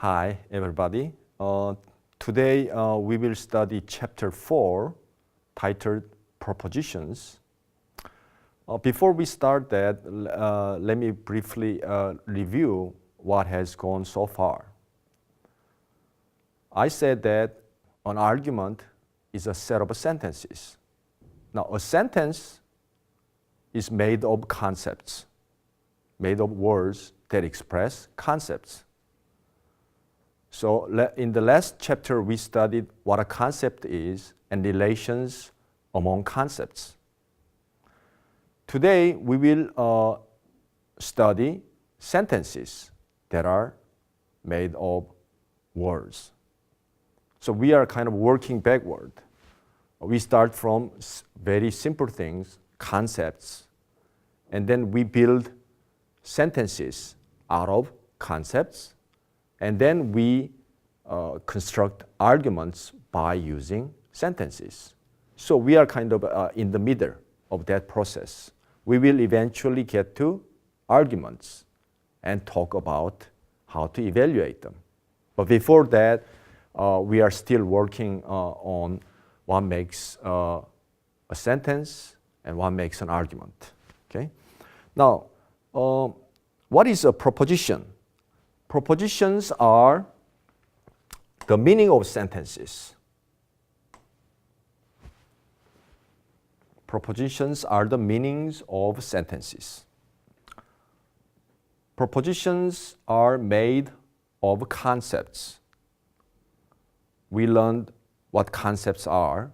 Hi, everybody. Today we will study Chapter 4, titled Propositions. Before we start that, let me briefly review what has gone so far. I said that an argument is a set of sentences. Now, a sentence is made of concepts, made of words that express concepts. So in the last chapter, we studied what a concept is and relations among concepts. Today, we will study sentences that are made of words. So we are kind of working backward. We start from very simple things, concepts, and then we build sentences out of concepts. And then we construct arguments by using sentences. So we are kind of in the middle of that process. We will eventually get to arguments and talk about how to evaluate them. But before that, we are still working on what makes a sentence and what makes an argument. Okay? Now, what is a proposition? Propositions are the meaning of sentences. Propositions are the meanings of sentences. Propositions are made of concepts. We learned what concepts are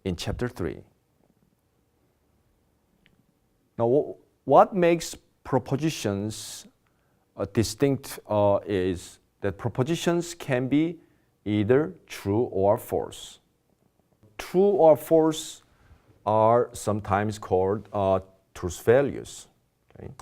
in Chapter 3. Now, what makes propositions distinct is that propositions can be either true or false. True or false are sometimes called truth values. Okay?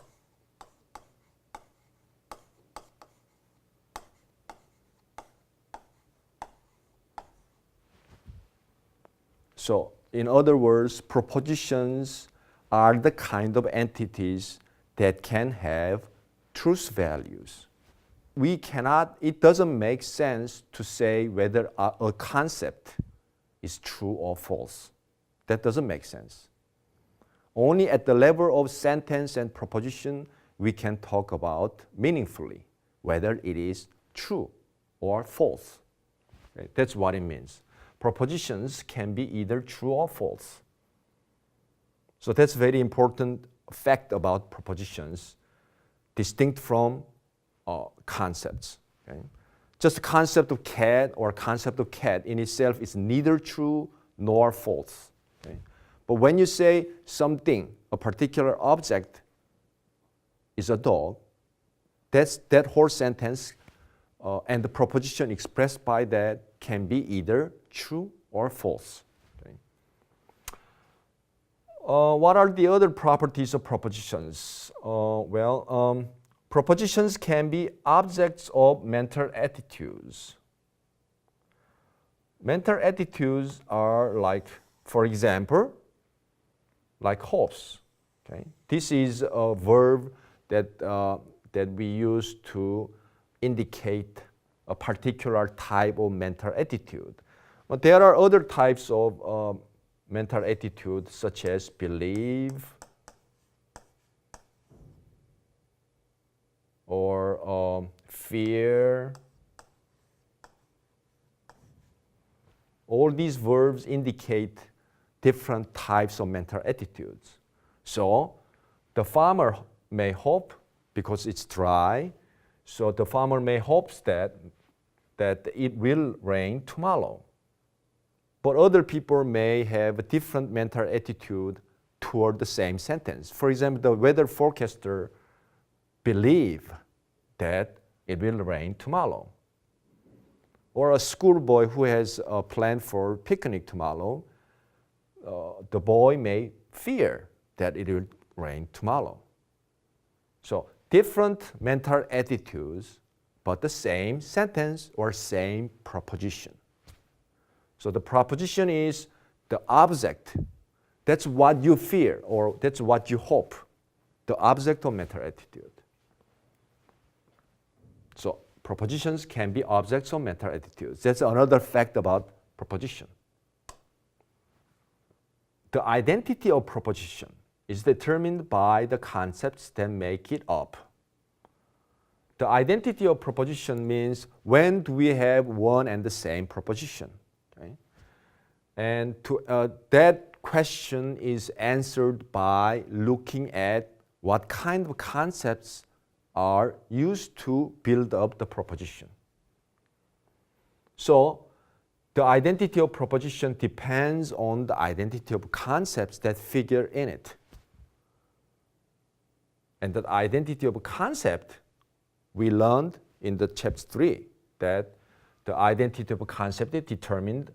So, in other words, propositions are the kind of entities that can have truth values. It doesn't make sense to say whether a concept is true or false. That doesn't make sense. Only at the level of sentence and proposition, we can talk about meaningfully whether it is true or false. Okay? That's what it means. Propositions can be either true or false. So that's a very important fact about propositions, distinct from concepts. Okay? Just the concept of cat or concept of cat in itself is neither true nor false. Okay? But when you say something, a particular object is a dog, that whole sentence and the proposition expressed by that can be either true or false. Okay? What are the other properties of propositions? Propositions can be objects of mental attitudes. Mental attitudes are like, for example, like hopes. Okay? This is a verb that we use to indicate a particular type of mental attitude. But there are other types of mental attitude, such as believe, or fear. All these verbs indicate different types of mental attitudes. So the farmer may hope, because it's dry, so the farmer may hope that it will rain tomorrow. But other people may have a different mental attitude toward the same sentence. For example, the weather forecaster believe that it will rain tomorrow. Or a schoolboy who has a plan for picnic tomorrow, the boy may fear that it will rain tomorrow. So different mental attitudes, but the same sentence or same proposition. So the proposition is the object. That's what you fear, or that's what you hope, the object of mental attitude. So propositions can be objects of mental attitudes. That's another fact about proposition. The identity of proposition is determined by the concepts that make it up. The identity of proposition means when do we have one and the same proposition? Okay? And that question is answered by looking at what kind of concepts are used to build up the proposition. So the identity of proposition depends on the identity of concepts that figure in it. And the identity of concept, we learned in the chapter 3 that the identity of a concept is determined,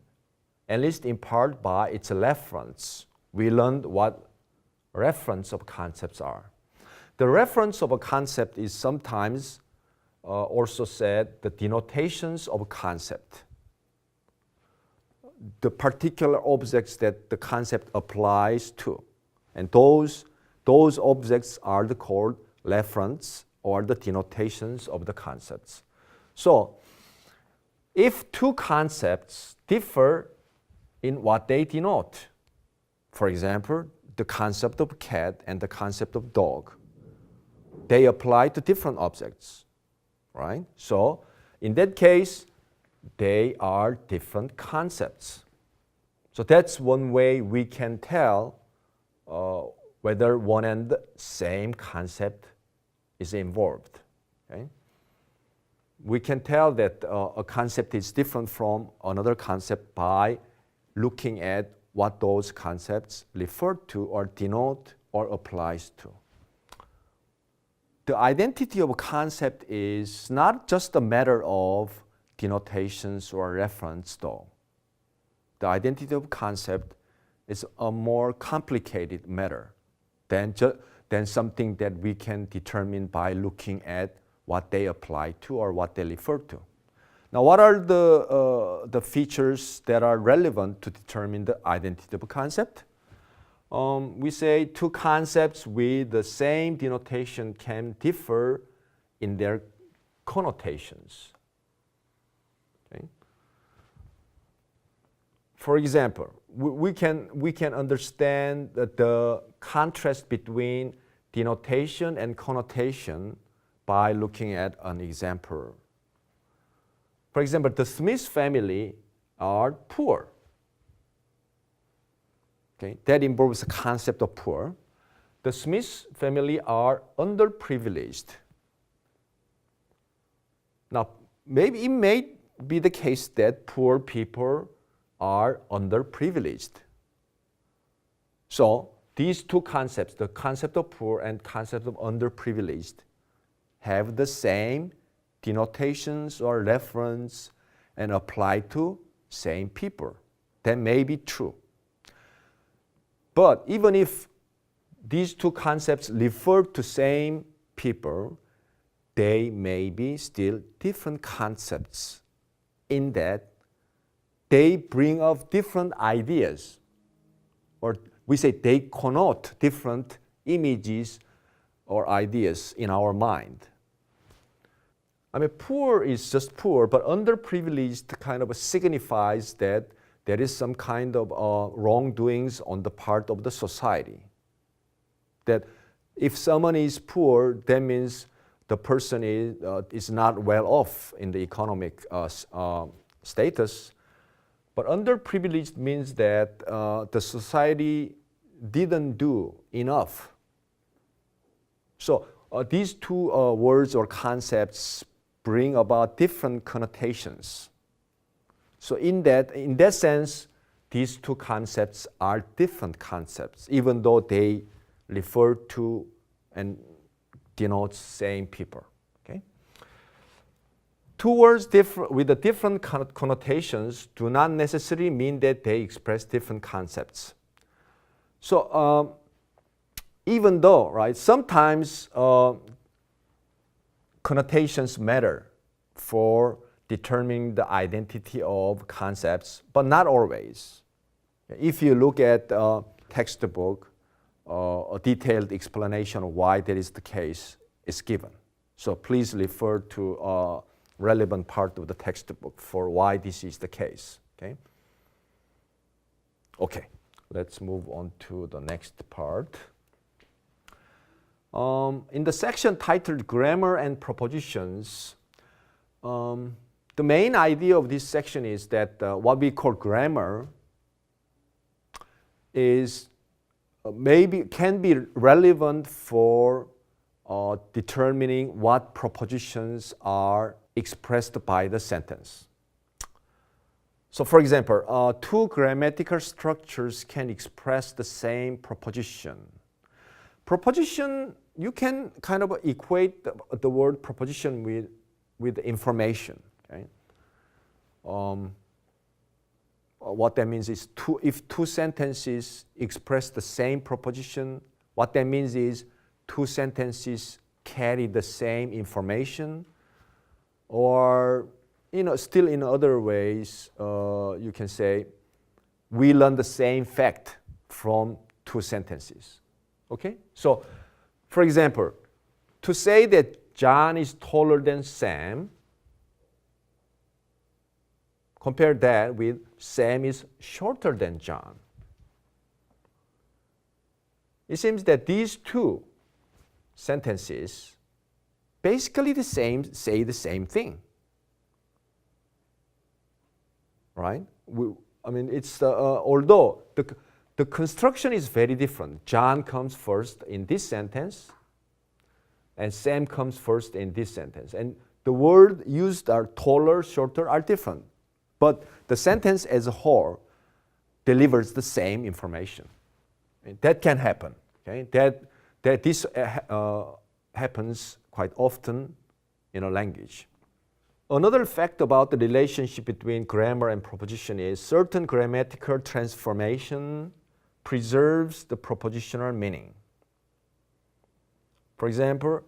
at least in part, by its reference. We learned what reference of concepts are. The reference of a concept is sometimes also said the denotations of a concept. The particular objects that the concept applies to. And those objects are called reference or the denotations of the concepts. So if two concepts differ in what they denote, for example, the concept of cat and the concept of dog, they apply to different objects, right? So in that case, they are different concepts. So that's one way we can tell whether one and the same concept is involved. Okay? We can tell that a concept is different from another concept by looking at what those concepts refer to or denote or applies to. The identity of a concept is not just a matter of denotations or reference, though. The identity of a concept is a more complicated matter than something that we can determine by looking at what they apply to or what they refer to. Now, what are the features that are relevant to determine the identity of a concept? We say two concepts with the same denotation can differ in their connotations. Okay? For example, we can understand that the contrast between denotation and connotation by looking at an example. For example, the Smith family are poor. Okay, that involves the concept of poor. The Smith family are underprivileged. Now, maybe it may be the case that poor people are underprivileged. So these two concepts, the concept of poor and concept of underprivileged, have the same denotations or reference and apply to same people. That may be true. But even if these two concepts refer to same people, they may be still different concepts in that they bring up different ideas, or we say they connote different images or ideas in our mind. I mean, poor is just poor, but underprivileged kind of signifies that there is some kind of wrongdoings on the part of the society. That if someone is poor, that means the person is not well off in the economic status. But underprivileged means that the society didn't do enough. So these two words or concepts bring about different connotations. So in that sense, these two concepts are different concepts, even though they refer to and denote same people. Okay? Two words with the different connotations do not necessarily mean that they express different concepts. So even though, right, sometimes connotations matter for determining the identity of concepts, but not always. If you look at a textbook, a detailed explanation of why that is the case is given. So please refer to relevant part of the textbook for why this is the case. Okay, let's move on to the next part. In the section titled Grammar and Propositions, the main idea of this section is that what we call grammar is can be relevant for determining what propositions are expressed by the sentence. So for example, two grammatical structures can express the same proposition. Proposition, you can kind of equate the word proposition with information. What that means is if two sentences express the same proposition, what that means is two sentences carry the same information, or still in other ways, you can say we learn the same fact from two sentences. Okay? So, for example, to say that John is taller than Sam, compare that with Sam is shorter than John. It seems that these two sentences basically say the same thing. Right? It's although the construction is very different. John comes first in this sentence, and Sam comes first in this sentence. And the word used are taller, shorter, are different. But the sentence as a whole delivers the same information. And that can happen. Okay? That this happens quite often in a language. Another fact about the relationship between grammar and proposition is certain grammatical transformation preserves the propositional meaning. For example,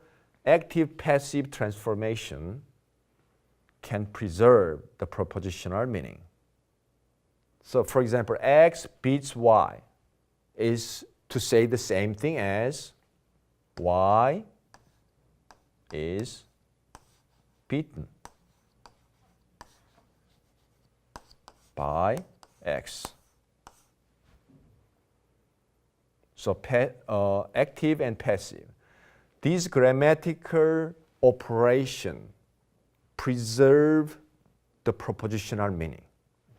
active-passive transformation can preserve the propositional meaning. So for example, X beats Y is to say the same thing as Y is beaten by X. So active and passive. These grammatical operations preserve the propositional meaning.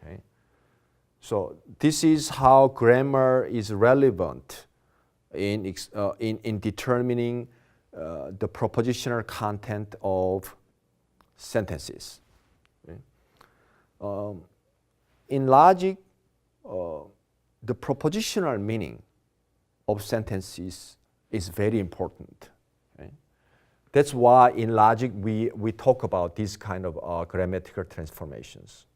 Okay? So this is how grammar is relevant in determining the propositional content of sentences. Okay? In logic, the propositional meaning of sentences is very important. Okay? That's why in logic we talk about these kind of grammatical transformations.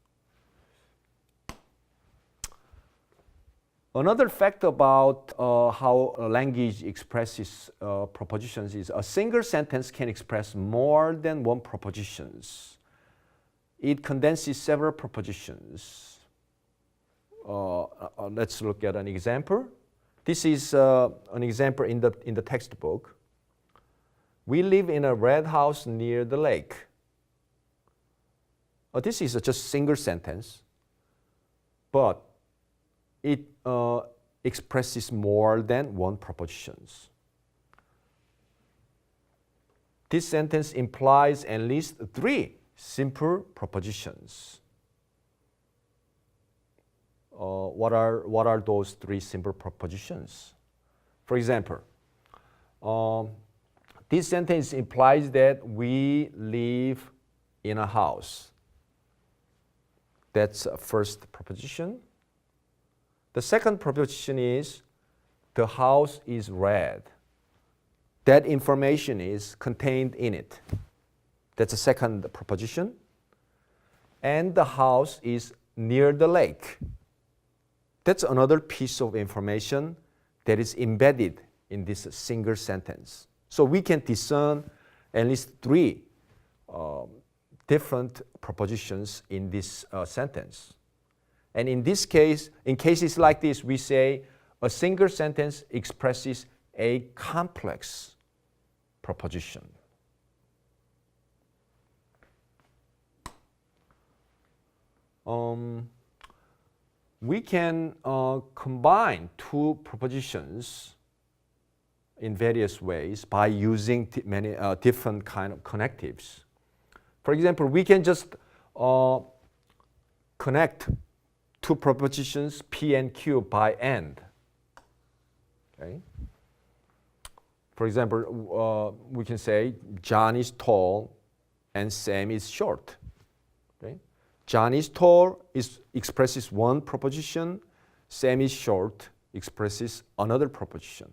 Another fact about how a language expresses propositions is a single sentence can express more than one propositions. It condenses several propositions. Let's look at an example. This is an example in the textbook. We live in a red house near the lake. This is just a single sentence, but it expresses more than one propositions. This sentence implies at least three simple propositions. What are those three simple propositions? For example, this sentence implies that we live in a house. That's a first proposition. The second proposition is the house is red. That information is contained in it. That's a second proposition. And the house is near the lake. That's another piece of information that is embedded in this single sentence. So we can discern at least three different propositions in this sentence. And in this case, in cases like this, we say a single sentence expresses a complex proposition. we can combine two propositions in various ways by using many different kind of connectives. For example, we can just connect two propositions P and Q by AND. Okay. For example, we can say John is tall and Sam is short. Okay. John is tall expresses one proposition. Sam is short expresses another proposition.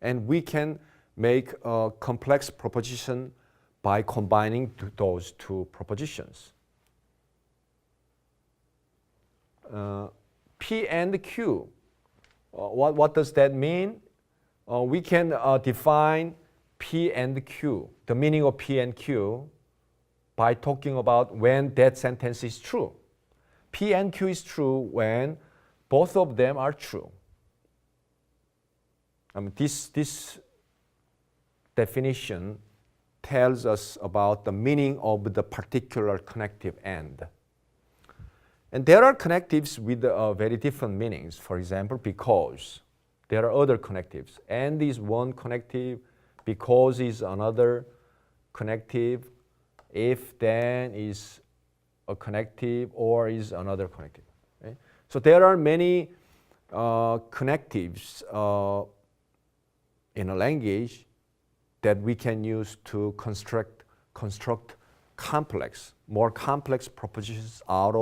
And we can make a complex proposition by combining those two propositions. P and Q. What does that mean? We can define P and Q, the meaning of P and Q, by talking about when that sentence is true. P and Q is true when both of them are true. This definition tells us about the meaning of the particular connective AND. And there are connectives with very different meanings. For example, because. There are other connectives. AND is one connective, because is another connective, if then is a connective, or is another connective. Okay? So there are many connectives in a language that we can use to construct more complex propositions out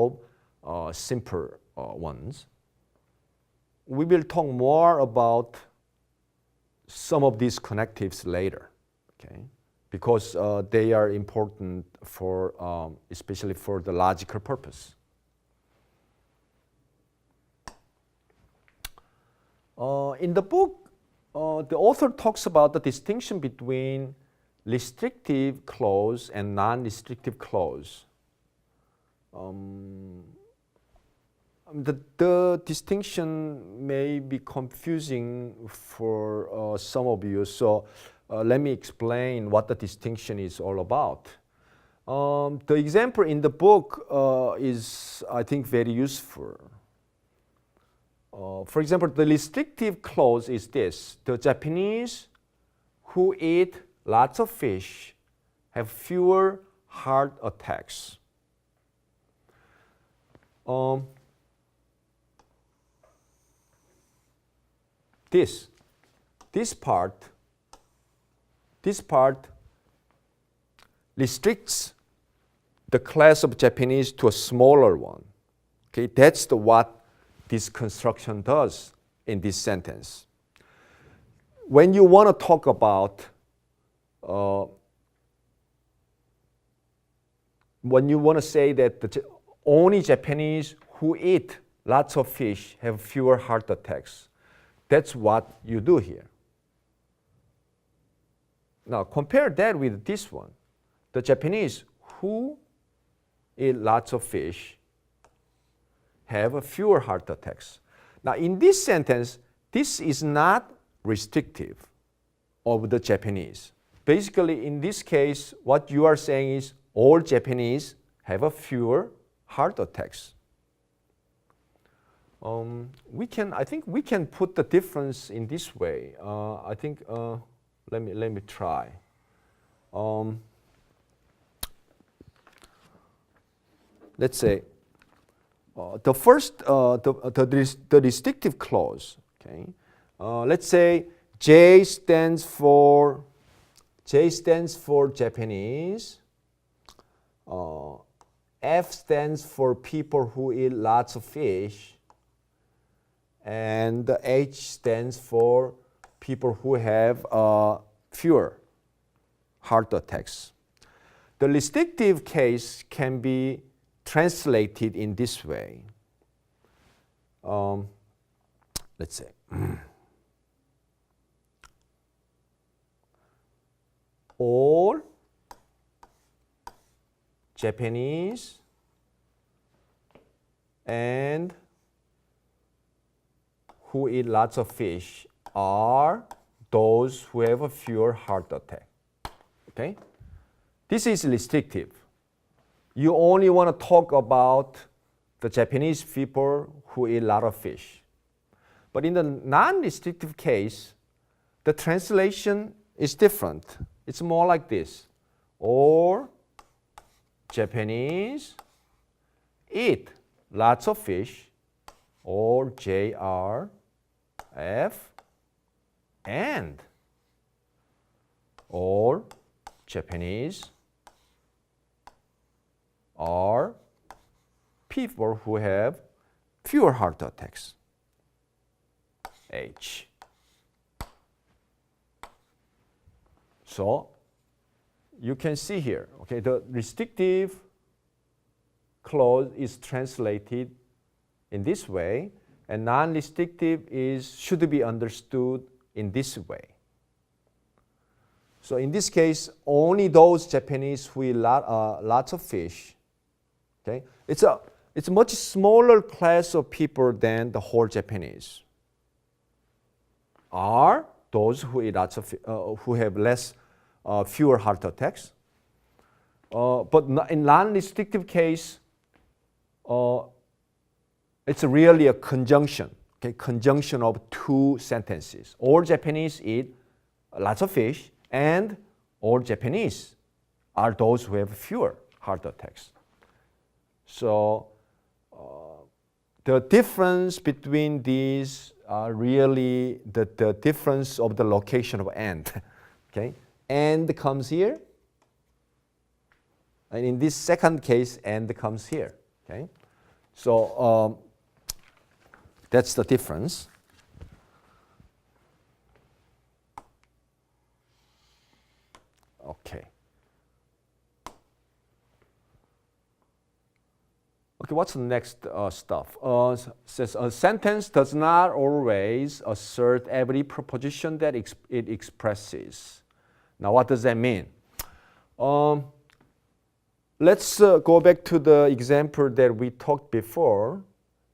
of simpler ones. We will talk more about some of these connectives later, okay? Because they are important for, especially for the logical purpose. In the book, the author talks about the distinction between restrictive clause and non-restrictive clause. The distinction may be confusing for some of you, so let me explain what the distinction is all about. The example in the book is, I think, very useful. For example, the restrictive clause is this: the Japanese who eat lots of fish have fewer heart attacks. This part restricts the class of Japanese to a smaller one. Okay, that's what this construction does in this sentence. When you want to talk about, when you want to say that only Japanese who eat lots of fish have fewer heart attacks, that's what you do here. Now compare that with this one. The Japanese who eat lots of fish have fewer heart attacks. Now in this sentence, this is not restrictive of the Japanese. Basically in this case, what you are saying is all Japanese have fewer heart attacks. I think we can put the difference in this way. I think let me try. Let's say the first the restrictive clause. Okay, let's say J stands for Japanese. F stands for people who eat lots of fish. And the H stands for people who have fewer heart attacks. The restrictive case can be translated in this way. Let's say, all Japanese and who eat lots of fish are those who have a fewer heart attack. Okay? This is restrictive. You only want to talk about the Japanese people who eat a lot of fish. But in the non-restrictive case, the translation is different. It's more like this. All Japanese eat lots of fish, or JRF, and all Japanese are people who have fewer heart attacks. H. So you can see here, okay, the restrictive clause is translated in this way, and non-restrictive should be understood in this way. So in this case, only those Japanese who eat lots of fish, okay, it's a much smaller class of people than the whole Japanese, are those who eat lots of who have fewer heart attacks. But in non-restrictive case, it's really a conjunction, okay, conjunction of two sentences. All Japanese eat lots of fish, and all Japanese are those who have fewer heart attacks. So the difference between these are really the difference of the location of and. Okay, and comes here, and in this second case, and comes here. Okay, so that's the difference. Okay. Okay, what's the next stuff? Says a sentence does not always assert every proposition that it expresses. Now, what does that mean? Let's go back to the example that we talked before.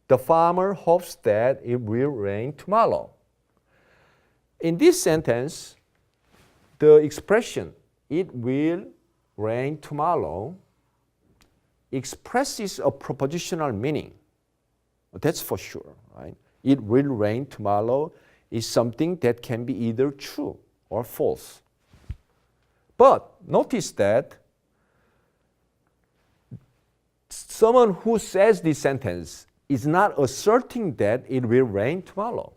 The farmer hopes that it will rain tomorrow. In this sentence, the expression, it will rain tomorrow, expresses a propositional meaning. That's for sure, right? It will rain tomorrow is something that can be either true or false. But notice that someone who says this sentence is not asserting that it will rain tomorrow.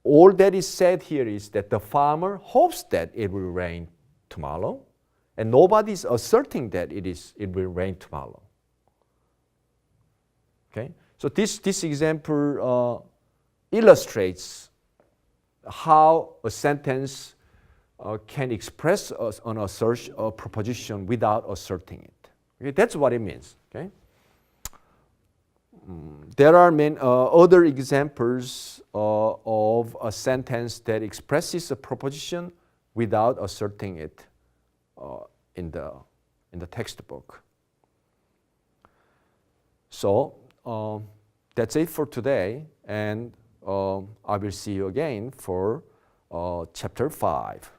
All that is said here is that the farmer hopes that it will rain tomorrow, and nobody is asserting that it will rain tomorrow. Okay, so this example illustrates how a sentence can express an assertion, a proposition without asserting it. Okay, that's what it means. Okay. There are many other examples of a sentence that expresses a proposition without asserting it in the textbook. So that's it for today, and I will see you again for chapter 5.